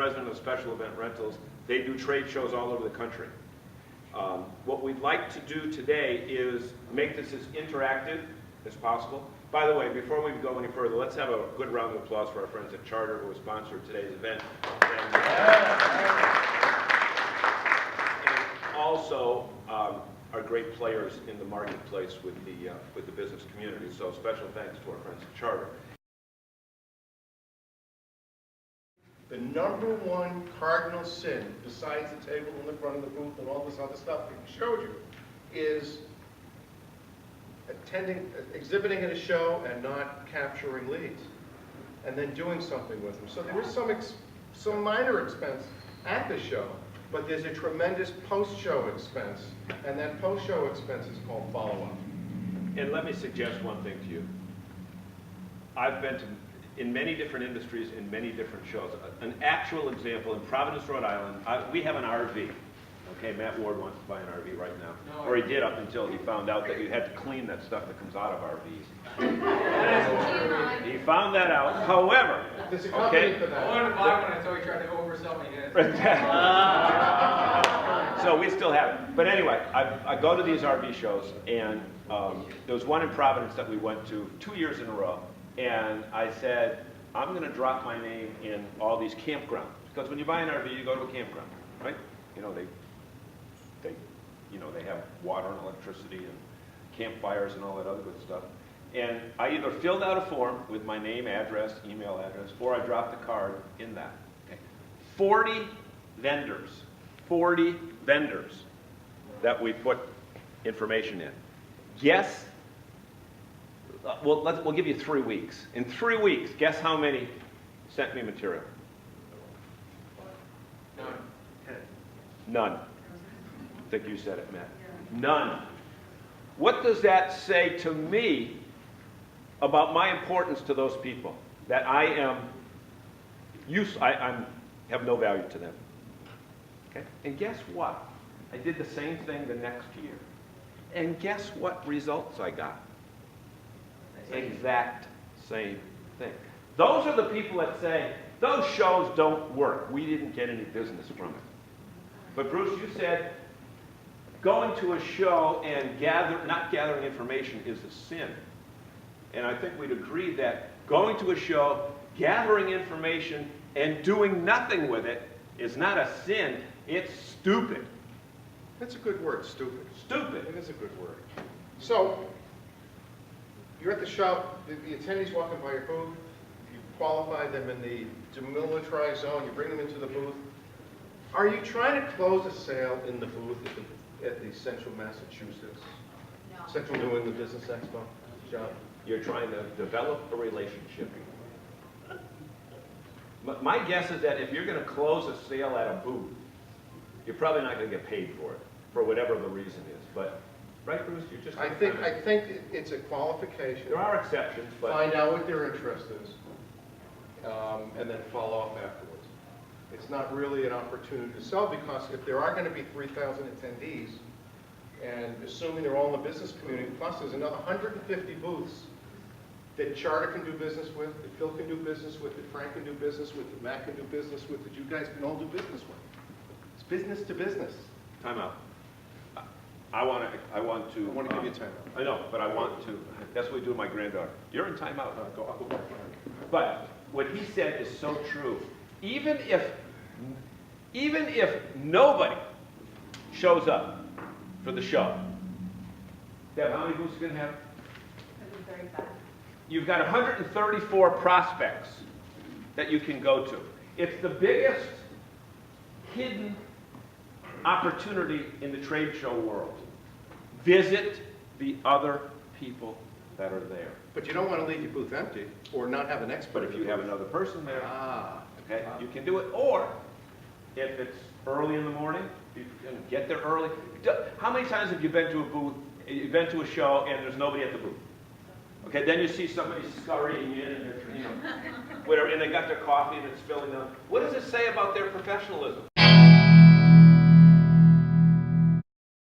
president of Special Event Rentals. They do trade shows all over the country. What we'd like to do today is make this as interactive as possible. By the way, before we go any further, let's have a good round of applause for our friends at Charter who have sponsored today's event. And also are great players in the marketplace with the business community. So special thanks to our friends at Charter. The number one cardinal sin, besides the table in the front of the booth and all this other stuff that we showed you, is exhibiting at a show and not capturing leads, and then doing something with them. So there is some minor expense at the show, but there's a tremendous post-show expense, and that post-show expense is called follow-up. And let me suggest one thing to you. I've been in many different industries, in many different shows. An actual example, in Providence, Rhode Island, we have an RV. Okay, Matt Ward wants to buy an RV right now. No, or he did up until he found out that you had to clean that stuff that comes out of RVs. He found that out. However, okay. I wanted to buy one until he tried to oversell me his. So we still have it. But anyway, I go to these RV shows, and there was one in Providence that we went to 2 years in a row. And I said, I'm going to drop my name in all these campgrounds. Because when you buy an RV, you go to a campground, right? You know, they have water and electricity and campfires and all that other good stuff. And I either filled out a form with my name, address, email address, or I dropped the card in that. Okay. 40 vendors that we put information in. Guess, we'll give you 3 weeks. In 3 weeks, guess how many sent me material? None. I think you said it, Matt. None. What does that say to me about my importance to those people? That I have no value to them. Okay? And guess what? I did the same thing the next year. And guess what results I got? Exact same thing. Those are the people that say, those shows don't work. We didn't get any business from it. But Bruce, you said going to a show and not gathering information is a sin. And I think we'd agree that going to a show, gathering information, and doing nothing with it is not a sin. It's stupid. That's a good word, stupid. Stupid. It is a good word. So, you're at the shop, the attendees walking by your booth, you qualify them in the demilitarized zone, you bring them into the booth. Are you trying to close a sale in the booth at the Central Massachusetts? No. Central New England Business Expo? John? You're trying to develop a relationship. My guess is that if you're going to close a sale at a booth, you're probably not going to get paid for it, for whatever the reason is. But, right, Bruce? You're just. I think it's a qualification. There are exceptions, but Find out what their interest is, and then follow up afterwards. It's not really an opportunity to sell, because if there are going to be 3,000 attendees, and assuming they're all in the business community, plus there's another 150 booths that Charter can do business with, that Phil can do business with, that Frank can do business with, that Matt can do business with, that you guys can all do business with. It's business to business. time out. I want to I want to give you a timeout. I know, but I want to. That's what we do with my granddaughter. You're in timeout. I'll go back. But what he said is so true. Even if nobody shows up for the show, Deb, how many booths are going to have? 135. You've got 134 prospects that you can go to. It's the biggest hidden opportunity in the trade show world. Visit the other people that are there. But you don't want to leave your booth empty or not have an expert. But if you have another person there, okay, Ah. you can do it. Or if it's early in the morning, you can get there early. How many times have you been to a booth, you've been to a show and there's nobody at the booth? Okay, then you see somebody scurrying in and they're, whatever, and they got their coffee and it's filling up. What does it say about their professionalism?